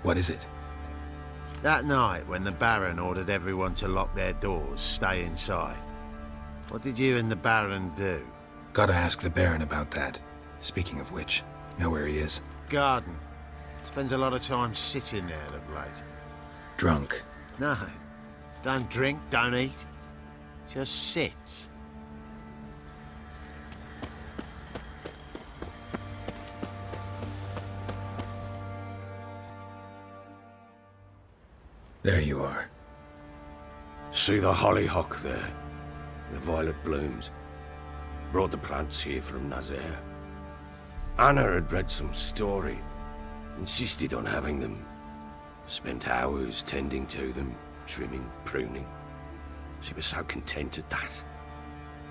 What is it? That night, when the Baron ordered everyone to lock their doors, stay inside. What did you and the Baron do? Gotta ask the Baron about that. Speaking of which, know where he is? Garden. Spends a lot of time sitting there of late. Drunk. No. Don't drink, don't eat. Just sits. There you are. See the hollyhock there? The violet blooms. Brought the plants here from Nazaire. Anna had read some story. Insisted on having them. Spent hours tending to them, trimming, pruning. She was so content at that.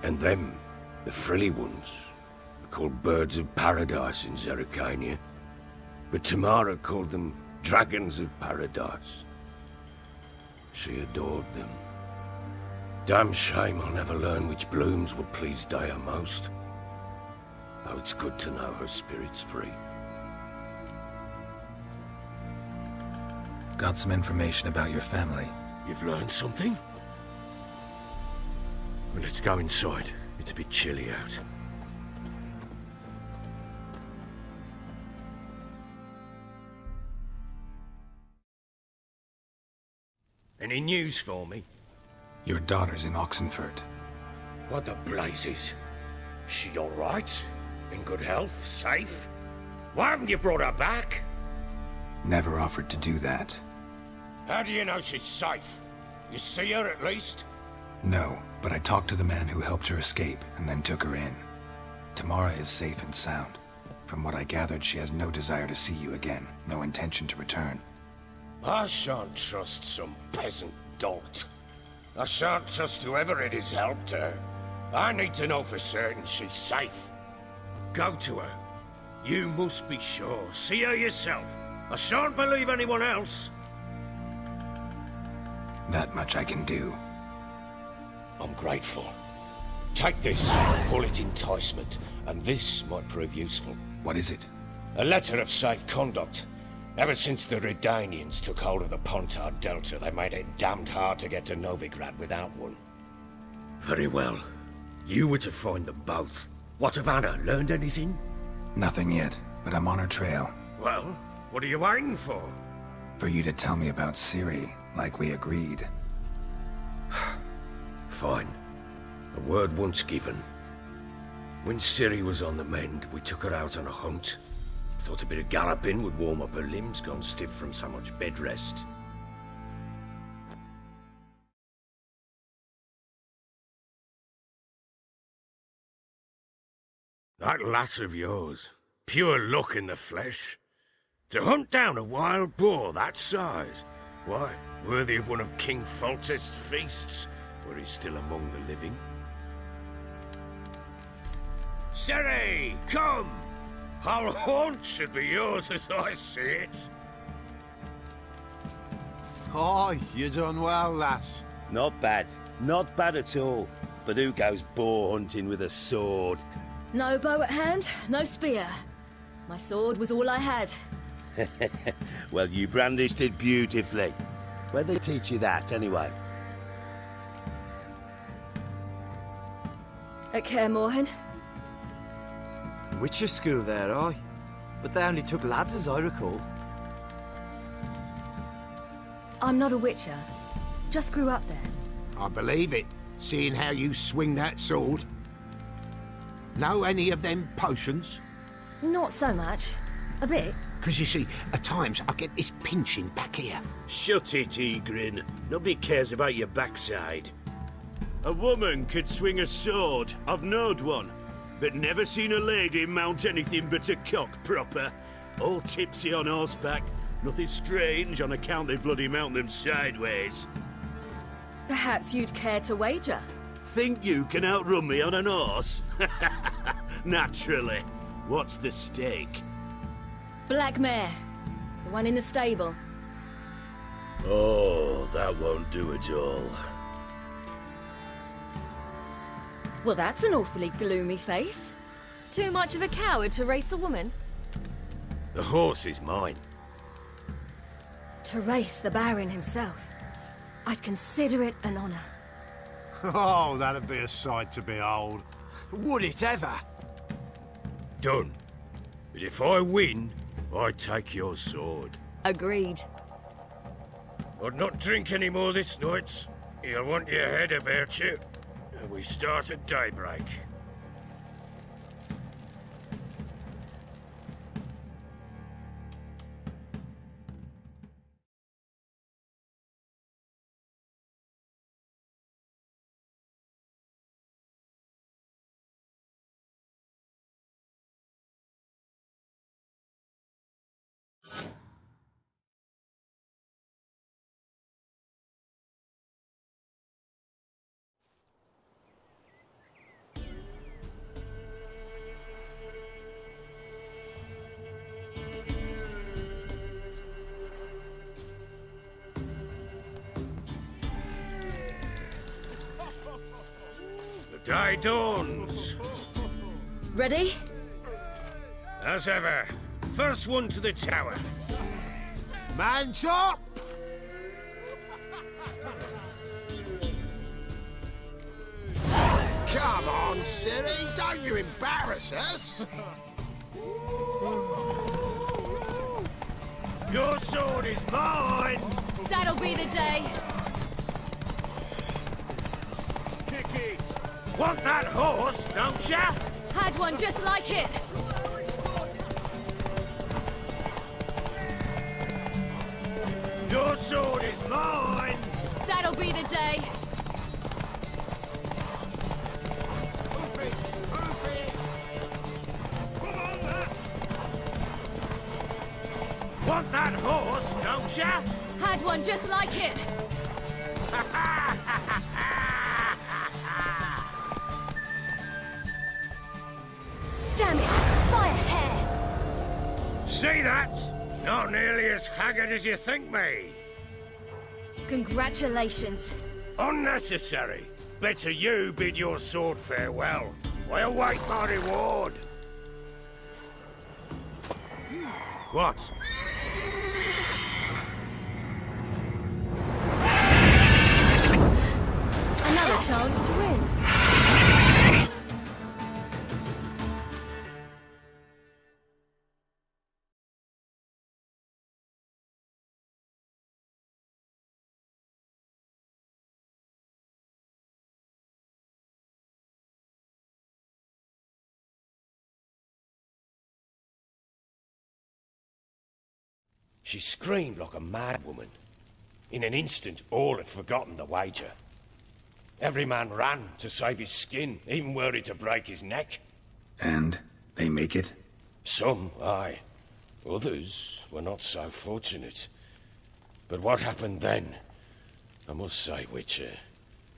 And them, the frilly ones, are called birds of paradise in Zerrikania. But Tamara called them dragons of paradise. She adored them. Damn shame I'll never learn which blooms would please Daya most. Though it's good to know her spirit's free. Got some information about your family. You've learned something? Well, let's go inside. It's a bit chilly out. Any news for me? Your daughter's in Oxenford. What the blazes? Is she all right? In good health? Safe? Why haven't you brought her back? Never offered to do that. How do you know she's safe? You see her at least? No, but I talked to the man who helped her escape and then took her in. Tamara is safe and sound. From what I gathered, she has no desire to see you again, no intention to return. I shan't trust some peasant dolt. I shan't trust whoever it is helped her. I need to know for certain she's safe. Go to her. You must be sure. See her yourself. I shan't believe anyone else. That much I can do. I'm grateful. Take this, call it enticement, and this might prove useful. What is it? A letter of safe conduct. Ever since the Redanians took hold of the Pontard Delta, they made it damned hard to get to Novigrad without one. Very well. You were to find them both. What of Anna? Learned anything? Nothing yet, but I'm on her trail. Well, what are you waiting for? For you to tell me about Ciri, like we agreed. Fine. A word once given. When Ciri was on the mend, we took her out on a hunt. Thought a bit of galloping would warm up her limbs, gone stiff from so much bed rest. That lass of yours, pure luck in the flesh. To hunt down a wild boar that size, why, worthy of one of King Foltest's feasts, where he's still among the living. Ciri, come! Whole haunt should be yours as I see it. Oh, you done well, lass. Not bad. Not bad at all. But who goes boar hunting with a sword? No bow at hand, no spear. My sword was all I had. Well, you brandished it beautifully. Where'd they teach you that, anyway? At Kaer Morhen. Witcher school there, aye. But they only took lads, as I recall. I'm not a witcher. Just grew up there. I believe it, seeing how you swing that sword. Know any of them potions? Not so much. A bit. Because you see, at times I get this pinching back here. Shut it, Egrin. Nobody cares about your backside. A woman could swing a sword. I've knowed one. But never seen a lady mount anything but a cock proper. All tipsy on horseback. Nothing strange on account they bloody mount them sideways. Perhaps you'd care to wager? Think you can outrun me on an horse? Naturally. What's the stake? Black mare. The one in the stable. Oh, that won't do at all. Well, that's an awfully gloomy face. Too much of a coward to race a woman? The horse is mine. to race the Baron himself, I'd consider it an honor. Oh, that'd be a sight to behold. Would it ever? Done. But if I win, I take your sword. Agreed. I'd not drink any more this night. You'll want your head about you. And we start at daybreak. The day dawns. Ready? As ever, first one to the tower. Man chop! Come on, Ciri, don't you embarrass us! Your sword is mine! That'll be the day. Kick it! Want that horse, don't ya? Had one just like it. Your sword is mine! That'll be the day. Want that horse, don't ya? Had one just like it. Damn it! By a hair. See that? Not nearly as haggard as you think me. Congratulations. Unnecessary. Better you bid your sword farewell. I await my reward. What? Another chance to win. She screamed like a mad woman. In an instant, all had forgotten the wager. Every man ran to save his skin, even worried to break his neck. And they make it? Some, aye. Others were not so fortunate. But what happened then? I must say, Witcher,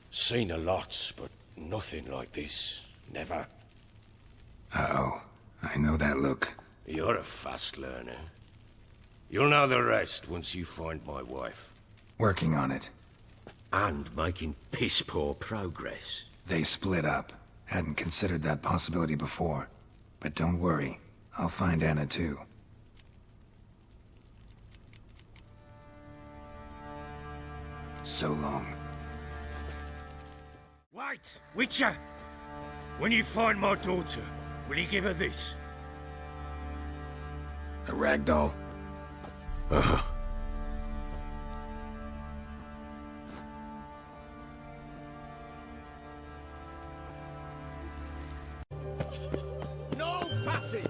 seen a lot, but nothing like this. Never. Uh-oh. I know that look. You're a fast learner. You'll know the rest once you find my wife. Working on it. And making piss-poor progress. They split up. Hadn't considered that possibility before. But don't worry. I'll find Anna too. So long. Wait! Witcher! When you find my daughter, will you give her this? A ragdoll? No passage!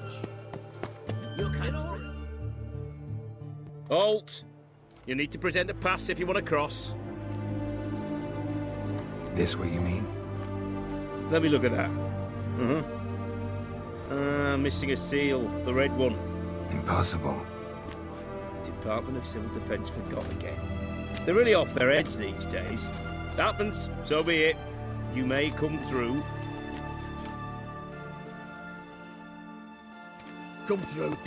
Halt! You need to present a pass if you want to cross. This what you mean? Let me look at that. Missing a seal, the red one. Impossible. Department of Civil Defence forgot again. They're really off their heads these days. Happens, so be it. You may come through. Come through.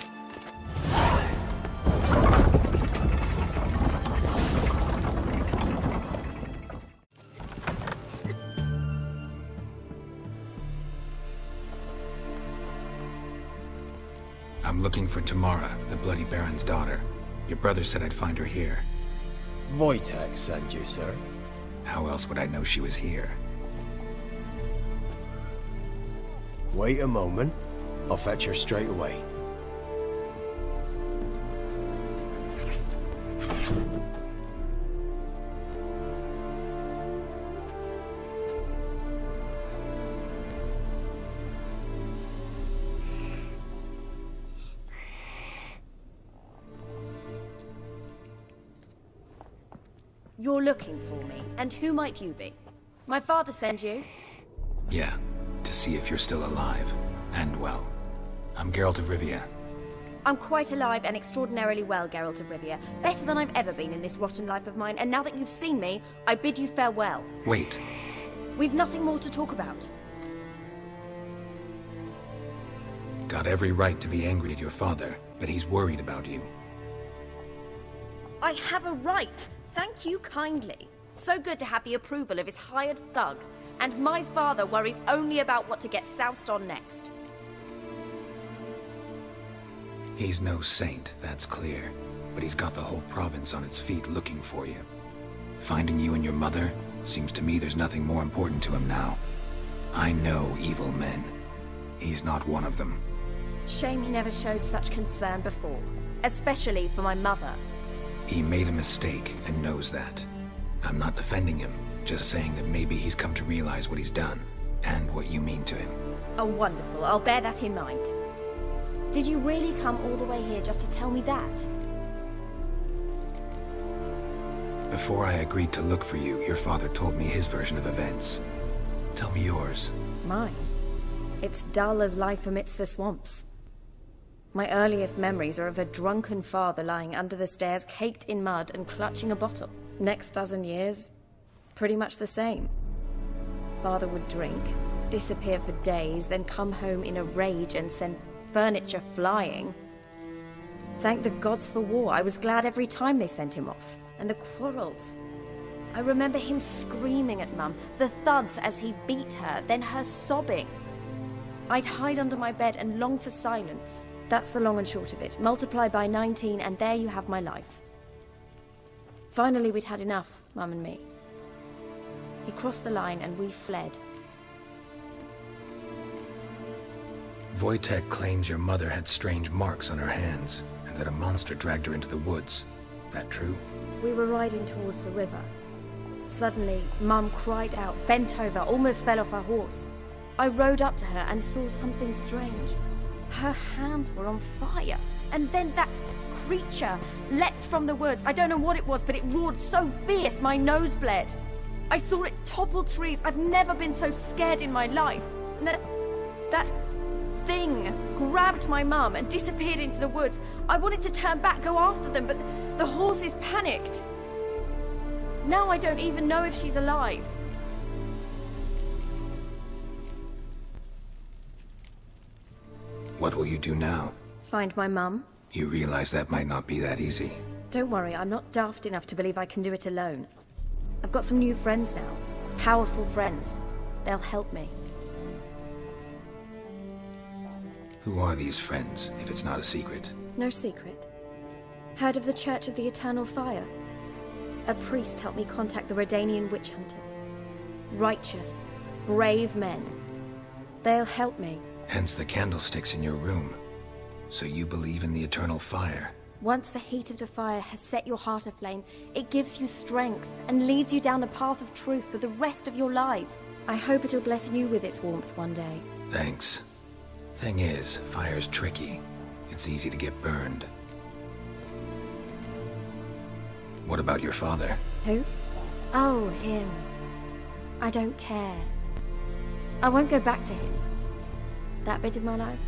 I'm looking for Tamara, the Bloody Baron's daughter. Your brother said I'd find her here. Wojtek sent you, sir. How else would I know she was here? Wait a moment. I'll fetch her straight away. You're looking for me, and who might you be? My father sent you? Yeah, to see if you're still alive. And well. I'm Geralt of Rivia. I'm quite alive and extraordinarily well, Geralt of Rivia. Better than I've ever been in this rotten life of mine, and now that you've seen me, I bid you farewell. Wait. We've nothing more to talk about. Got every right to be angry at your father, but he's worried about you. I have a right. Thank you kindly. So good to have the approval of his hired thug. And my father worries only about what to get soused on next. He's no saint, that's clear. But he's got the whole province on its feet looking for you. Finding you and your mother? Seems to me there's nothing more important to him now. I know evil men. He's not one of them. Shame he never showed such concern before. Especially for my mother. He made a mistake and knows that. I'm not defending him, just saying that maybe he's come to realize what he's done, and what you mean to him. Oh, wonderful. I'll bear that in mind. Did you really come all the way here just to tell me that? Before I agreed to look for you, your father told me his version of events. Tell me yours. Mine? It's dull as life amidst the swamps. My earliest memories are of a drunken father lying under the stairs, caked in mud and clutching a bottle. Next dozen years, pretty much the same. Father would drink, disappear for days, then come home in a rage and send furniture flying. Thank the gods for war. I was glad every time they sent him off. And the quarrels. I remember him screaming at Mum, the thuds as he beat her, then her sobbing. I'd hide under my bed and long for silence. That's the long and short of it. Multiply by 19 and there you have my life. Finally we'd had enough, Mum and me. He crossed the line and we fled. Wojtek claims your mother had strange marks on her hands, and that a monster dragged her into the woods. That true? We were riding towards the river. Suddenly, Mum cried out, bent over, almost fell off her horse. I rode up to her and saw something strange. Her hands were on fire. And then that creature leapt from the woods. I don't know what it was, but it roared so fierce my nose bled. I saw it topple trees. I've never been so scared in my life. And that thing grabbed my mum and disappeared into the woods. I wanted to turn back, go after them, but the horses panicked. Now I don't even know if she's alive. What will you do now? Find my mum. You realize that might not be that easy. Don't worry, I'm not daft enough to believe I can do it alone. I've got some new friends now. Powerful friends. They'll help me. Who are these friends, if it's not a secret? No secret. Heard of the Church of the Eternal Fire? A priest helped me contact the Redanian witch hunters. Righteous, brave men. They'll help me. Hence the candlesticks in your room. So you believe in the eternal fire? Once the heat of the fire has set your heart aflame, it gives you strength and leads you down the path of truth for the rest of your life. I hope it'll bless you with its warmth one day. Thanks. Thing is, fire's tricky. It's easy to get burned. What about your father? Who? Oh, him. I don't care. I won't go back to him. That bit of my life?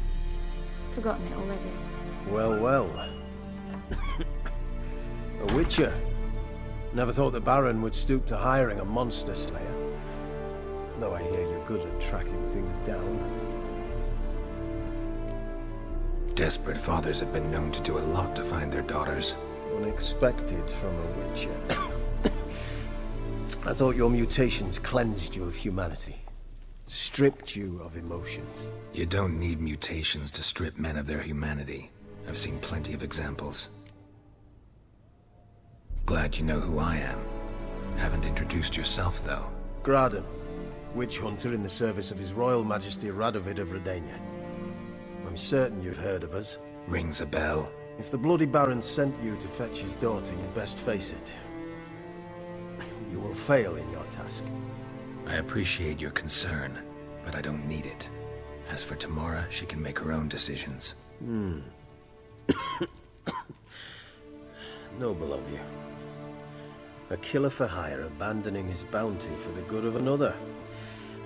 Forgotten it already. Well, well. A witcher. Never thought the Baron would stoop to hiring a monster slayer. Though I hear you're good at tracking things down. Desperate fathers have been known to do a lot to find their daughters. Unexpected from a witcher. I thought your mutations cleansed you of humanity. Stripped you of emotions. You don't need mutations to strip men of their humanity. I've seen plenty of examples. Glad you know who I am. Haven't introduced yourself, though. Graden, witch hunter in the service of His Royal Majesty Radovid of Redania. I'm certain you've heard of us. Rings a bell. If the Bloody Baron sent you to fetch his daughter, you'd best face it. You will fail in your task. I appreciate your concern, but I don't need it. As for Tamara, she can make her own decisions. Noble of you. A killer for hire abandoning his bounty for the good of another.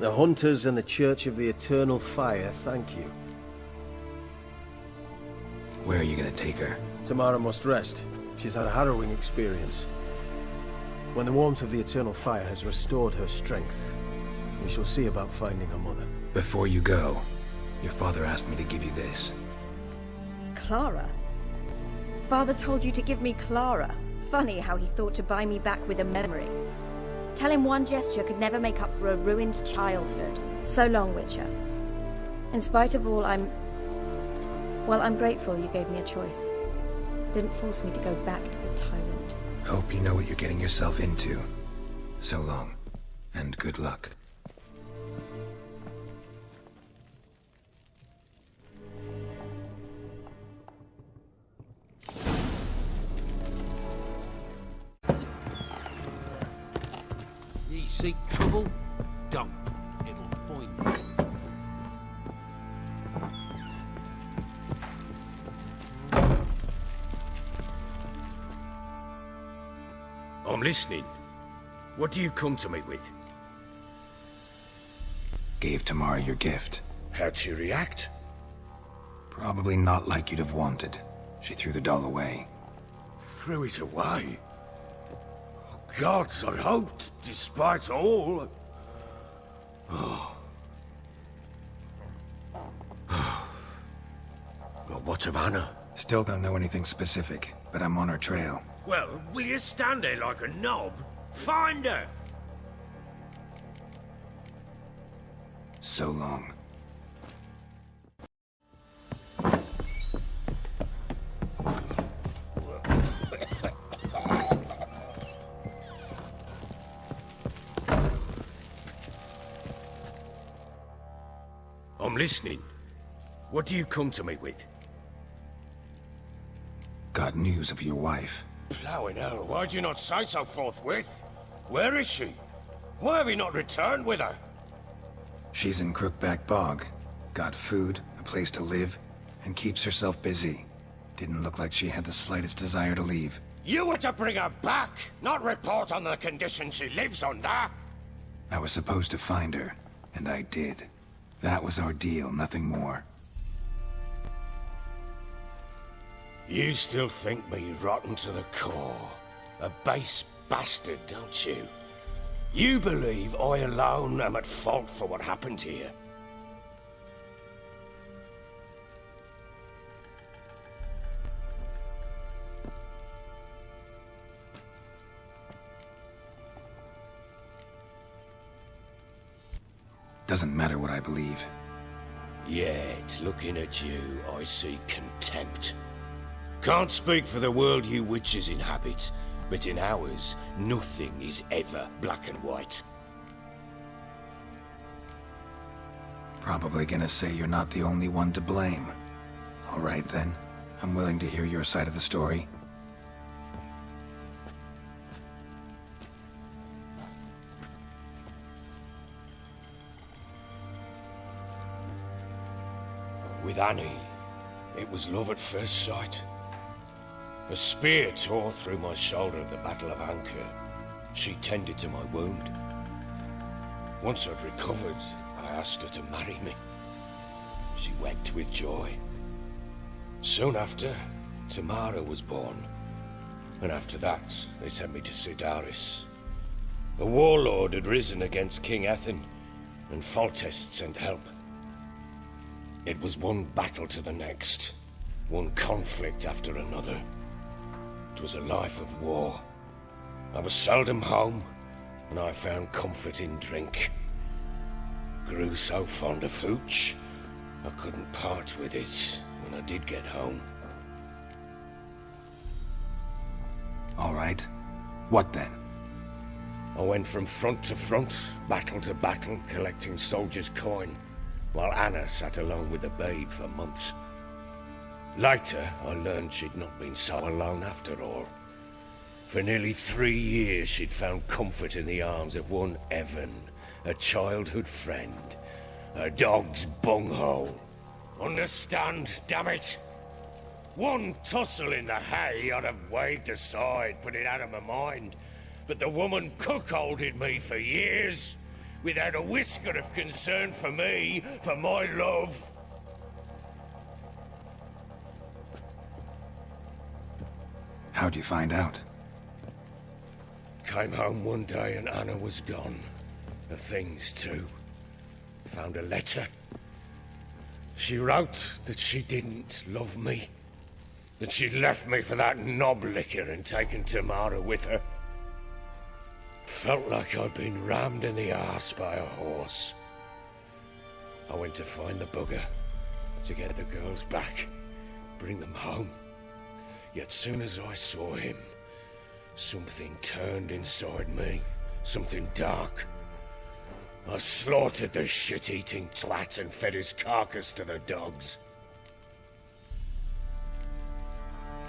The Hunters and the Church of the Eternal Fire thank you. Where are you gonna take her? Tamara must rest. She's had a harrowing experience. When the warmth of the Eternal Fire has restored her strength, we shall see about finding her mother. Before you go, your father asked me to give you this. Clara? Father told you to give me Clara. Funny how he thought to buy me back with a memory. Tell him one gesture could never make up for a ruined childhood. So long, Witcher. In spite of all, I'm grateful you gave me a choice. Didn't force me to go back to the tyrant. Hope you know what you're getting yourself into. So long, and good luck. Ye seek trouble? Don't. It'll find you. I'm listening. What do you come to me with? Gave Tamara your gift. How'd she react? Probably not like you'd have wanted. She threw the doll away. Threw it away? Oh, gods, I hoped, despite all... Well, what of Anna? Still don't know anything specific, but I'm on her trail. Well, will you stand there like a knob? Find her! So long. I'm listening. What do you come to me with? Got news of your wife. Plowing hell, why'd you not say so forthwith? Where is she? Why have you not returned with her? She's in Crookback Bog. Got food, a place to live, and keeps herself busy. Didn't look like she had the slightest desire to leave. You were to bring her back, not report on the conditions she lives under. I was supposed to find her, and I did. That was our deal, nothing more. You still think me rotten to the core. A base bastard, don't you? You believe I alone am at fault for what happened here. Doesn't matter what I believe. Yet, looking at you, I see contempt. Can't speak for the world you witches inhabit, but in ours, nothing is ever black and white. Probably gonna say you're not the only one to blame. All right then, I'm willing to hear your side of the story. With Annie, it was love at first sight. A spear tore through my shoulder at the Battle of Anchor. She tended to my wound. Once I'd recovered, I asked her to marry me. She wept with joy. Soon after, Tamara was born. And after that, they sent me to Sidaris. A warlord had risen against King Ethan, and Foltest sent help. It was one battle to the next, one conflict after another. It was a life of war. I was seldom home, and I found comfort in drink. Grew so fond of hooch, I couldn't part with it when I did get home. All right, What then? I went from front to front, battle to battle, collecting soldiers' coin, while Anna sat alone with the babe for months. Later, I learned she'd not been so alone after all. For nearly 3 years, she'd found comfort in the arms of one Evan, a childhood friend. A dog's bunghole. Understand, damn it? One tussle in the hay I'd have waved aside, put it out of my mind. But the woman cuckolded me for years, without a whisker of concern for me, for my love. How'd you find out? Came home one day and Anna was gone. The things too. Found a letter. She wrote that she didn't love me. That she'd left me for that knob licker and taken Tamara with her. Felt like I'd been rammed in the arse by a horse. I went to find the bugger, to get the girls back, bring them home. Yet soon as I saw him, something turned inside me, something dark. I slaughtered the shit-eating twat and fed his carcass to the dogs.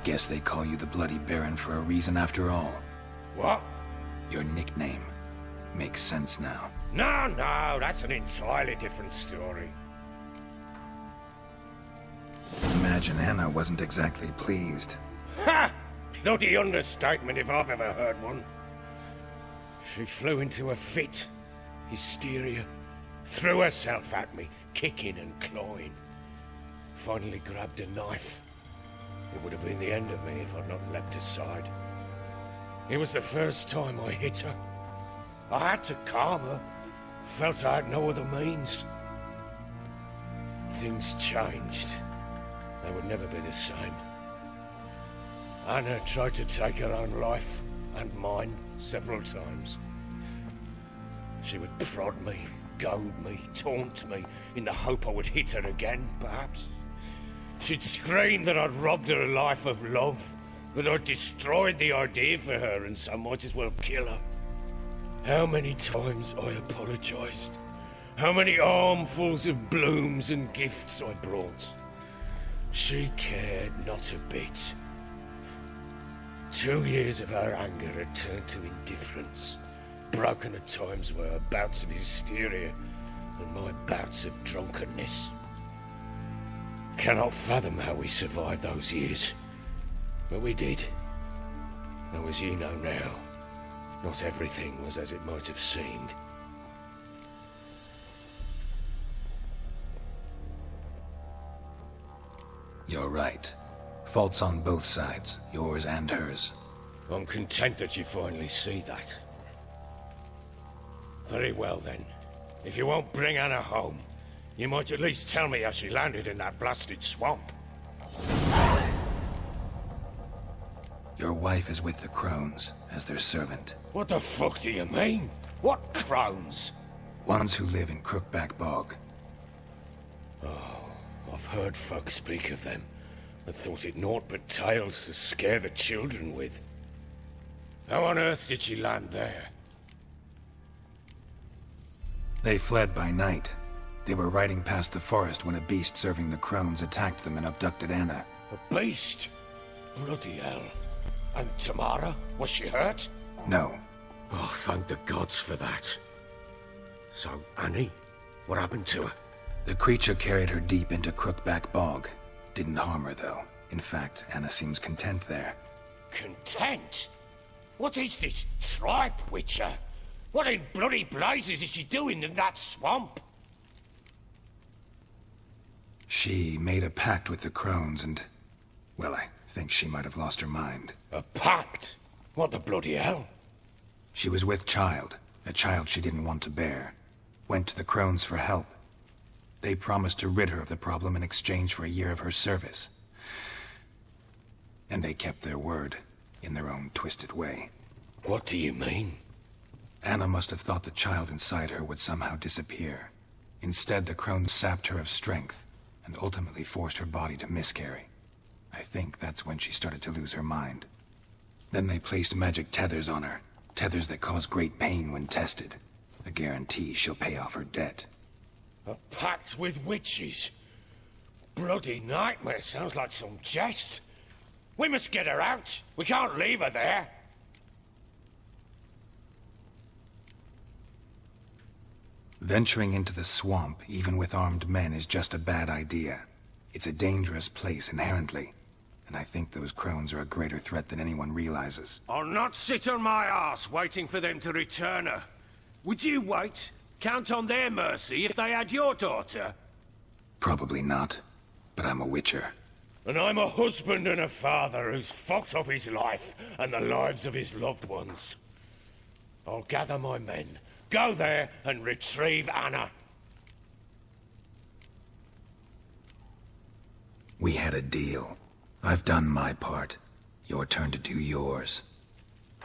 Guess they call you the Bloody Baron for a reason after all. What? Your nickname. Makes sense now. No, that's an entirely different story. Imagine Anna wasn't exactly pleased. Ha! Bloody understatement if I've ever heard one. She flew into a fit. Hysteria. Threw herself at me, kicking and clawing. Finally grabbed a knife. It would have been the end of me if I'd not leapt aside. It was the first time I hit her. I had to calm her. Felt I had no other means. Things changed. They would never be the same. Anna tried to take her own life, and mine, several times. She would prod me, goad me, taunt me, in the hope I would hit her again, perhaps. She'd scream that I'd robbed her life of love, that I'd destroyed the idea for her and so might as well kill her. How many times I apologized. How many armfuls of blooms and gifts I brought. She cared not a bit. 2 years of her anger had turned to indifference, broken at times by her bouts of hysteria and my bouts of drunkenness. Cannot fathom how we survived those years, but we did. Though as you know now, not everything was as it might have seemed. You're right. Faults on both sides, yours and hers. I'm content that you finally see that. Very well then. If you won't bring Anna home, you might at least tell me how she landed in that blasted swamp. Your wife is with the Crones, as their servant. What the fuck do you mean? What crones? Ones who live in Crookback Bog. I've heard folk speak of them, but thought it naught but tales to scare the children with. How on earth did she land there? They fled by night. They were riding past the forest when a beast serving the Crones attacked them and abducted Anna. A beast? Bloody hell. And Tamara? Was she hurt? No. Oh, thank the gods for that. So, Annie? What happened to her? The creature carried her deep into Crookback Bog. Didn't harm her, though. In fact, Anna seems content there. Content? What is this tripe, Witcher? What in bloody blazes is she doing in that swamp? She made a pact with the Crones and... well, I think she might have lost her mind. A pact? What the bloody hell? She was with child, a child she didn't want to bear. Went to the Crones for help. They promised to rid her of the problem in exchange for a year of her service. And they kept their word, in their own twisted way. What do you mean? Anna must have thought the child inside her would somehow disappear. Instead, the Crones sapped her of strength, and ultimately forced her body to miscarry. I think that's when she started to lose her mind. Then they placed magic tethers on her. Tethers that cause great pain when tested. A guarantee she'll pay off her debt. A pact with witches? Bloody nightmare, sounds like some jest. We must get her out. We can't leave her there. Venturing into the swamp, even with armed men, is just a bad idea. It's a dangerous place inherently, and I think those crones are a greater threat than anyone realizes. I'll not sit on my arse waiting for them to return her. Would you wait? Count on their mercy if they had your daughter? Probably not, but I'm a witcher. And I'm a husband and a father who's fucked up his life and the lives of his loved ones. I'll gather my men, go there and retrieve Anna. We had a deal. I've done my part. Your turn to do yours.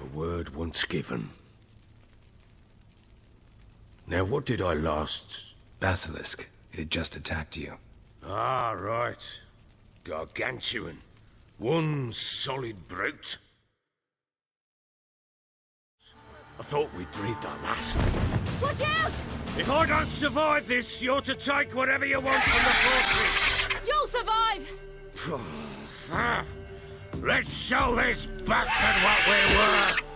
A word once given. Now what did I last... Basilisk. It had just attacked you. Ah, right. Gargantuan. One solid brute. I thought we'd breathed our last. Watch out! If I don't survive this, you're to take whatever you want from the fortress. You'll survive! Let's show this bastard what we're worth.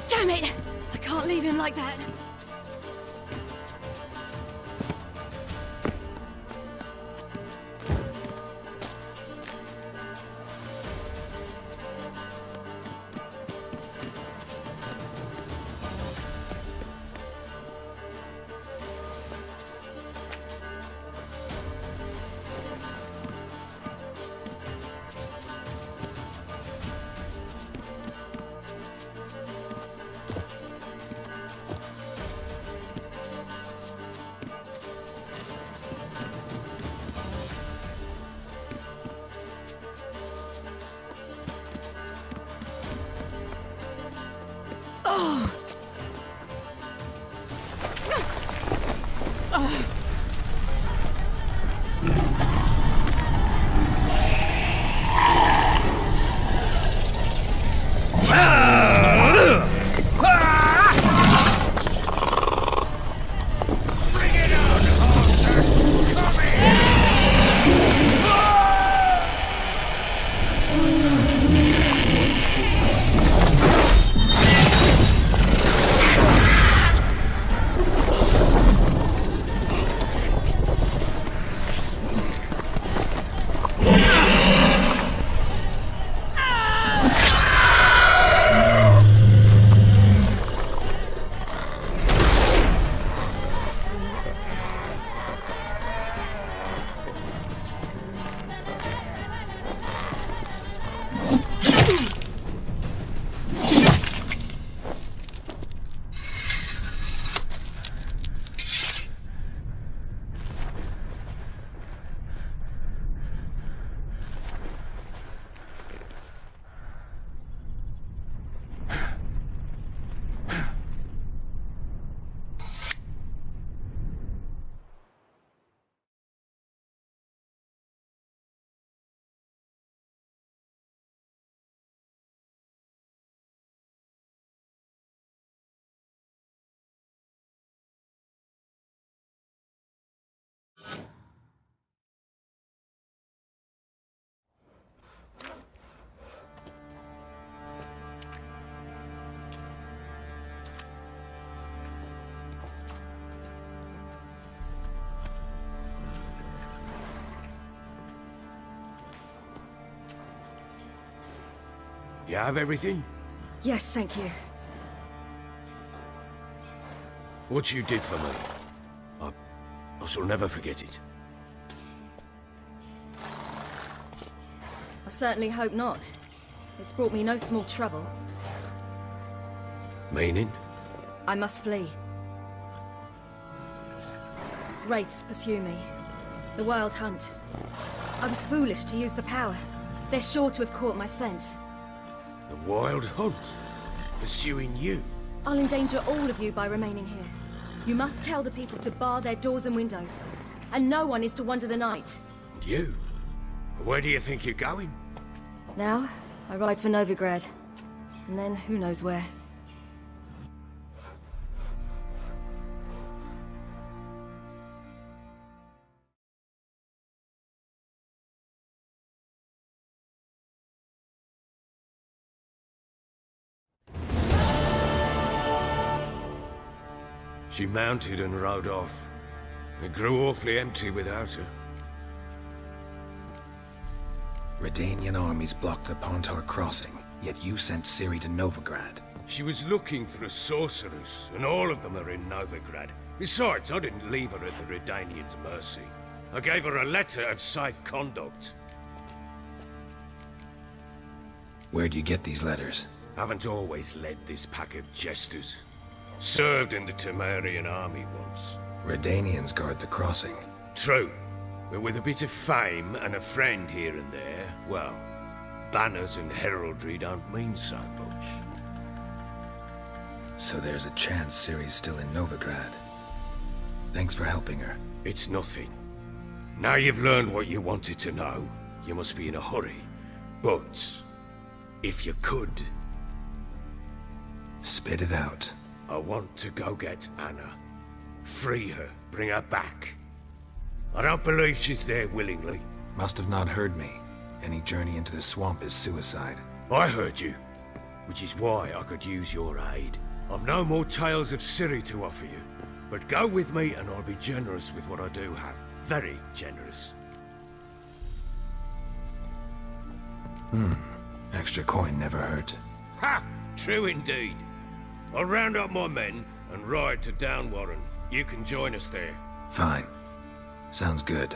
Damn it! I can't leave him like that. You have everything? Yes, thank you. What you did for me, I shall never forget it. I certainly hope not. It's brought me no small trouble. Meaning? I must flee. Wraiths pursue me. The Wild Hunt. I was foolish to use the power. They're sure to have caught my scent. The Wild Hunt? Pursuing you? I'll endanger all of you by remaining here. You must tell the people to bar their doors and windows. And no one is to wander the night. And you? Where do you think you're going? Now, I ride for Novigrad. And then, who knows where. She mounted and rode off. It grew awfully empty without her. Redanian armies blocked the Pontar crossing, yet you sent Ciri to Novigrad. She was looking for a sorceress, and all of them are in Novigrad. Besides, I didn't leave her at the Redanians' mercy. I gave her a letter of safe conduct. Where'd you get these letters? Haven't always led this pack of jesters. Served in the Tamarian army once. Redanians guard the crossing. True. But with a bit of fame and a friend here and there, well, banners and heraldry don't mean so much. So there's a chance Ciri's still in Novigrad. Thanks for helping her. It's nothing. Now you've learned what you wanted to know, you must be in a hurry. But, if you could... Spit it out. I want to go get Anna. Free her, bring her back. I don't believe she's there willingly. Must have not heard me. Any journey into the swamp is suicide. I heard you, which is why I could use your aid. I've no more tales of Ciri to offer you, but go with me and I'll be generous with what I do have. Very generous. Extra coin never hurt. Ha! True indeed. I'll round up my men and ride to Downwarren. You can join us there. Fine. Sounds good.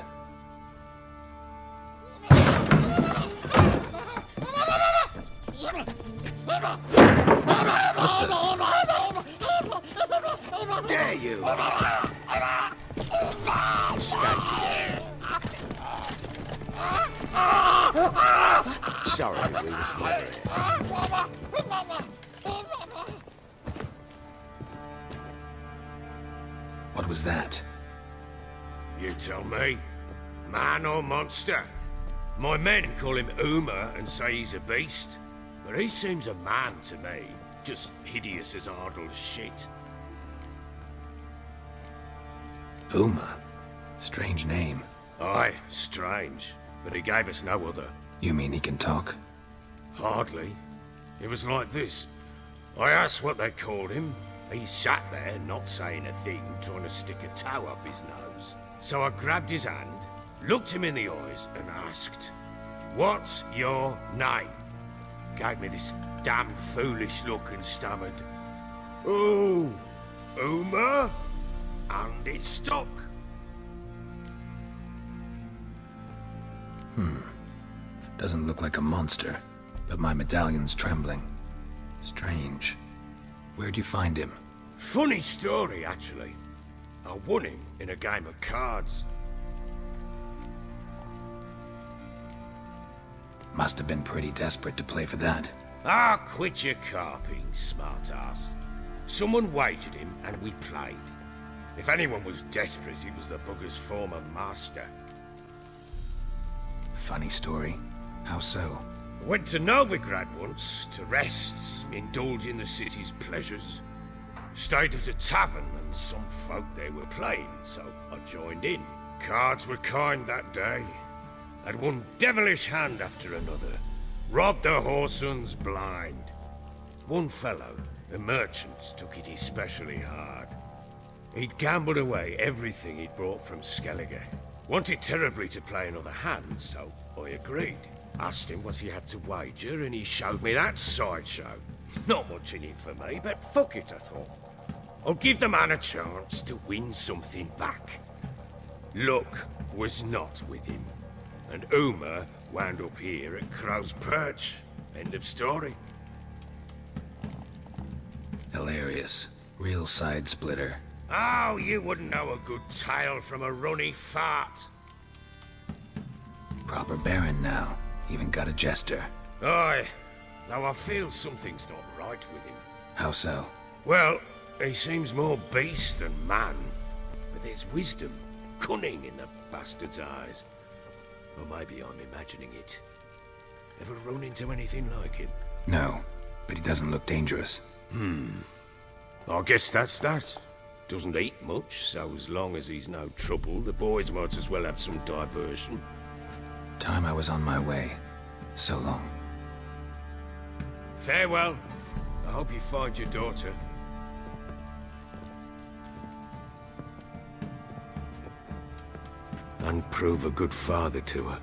Dare you! Sorry, we was never here. What was that? You tell me. Man or monster? My men call him Uma and say he's a beast. But he seems a man to me. Just hideous as Ardle's shit. Uma? Strange name. Aye, strange. But he gave us no other. You mean he can talk? Hardly. It was like this. I asked what they called him. He sat there, not saying a thing, trying to stick a toe up his nose. So I grabbed his hand, looked him in the eyes, and asked, "What's your name?" Gave me this damn foolish look and stammered, "Oh, Uma?" And it stuck. Doesn't look like a monster, but my medallion's trembling. Strange. Where'd you find him? Funny story, actually. I won him in a game of cards. Must have been pretty desperate to play for that. Ah, quit your carping, smartass. Someone wagered him and we played. If anyone was desperate, it was the bugger's former master. Funny story. How so? Went to Novigrad once, to rest, indulge in the city's pleasures. Stayed at a tavern and some folk there were playing, so I joined in. Cards were kind that day. Had one devilish hand after another. Robbed the whoresons blind. One fellow, a merchant, took it especially hard. He'd gambled away everything he'd brought from Skellige. Wanted terribly to play another hand, so I agreed. Asked him what he had to wager, and he showed me that sideshow. Not much in it for me, but fuck it, I thought. I'll give the man a chance to win something back. Luck was not with him, and Uma wound up here at Crow's Perch. End of story. Hilarious. Real side splitter. Oh, you wouldn't know a good tale from a runny fart. Proper baron now. Even got a jester. Aye, though I feel something's not right with him. How so? Well, he seems more beast than man. But there's wisdom, cunning in the bastard's eyes. Or maybe I'm imagining it. Ever run into anything like him? No, but he doesn't look dangerous. I guess that's that. Doesn't eat much, so as long as he's no trouble, the boys might as well have some diversion. Time I was on my way. So long. Farewell. I hope you find your daughter. And prove a good father to her.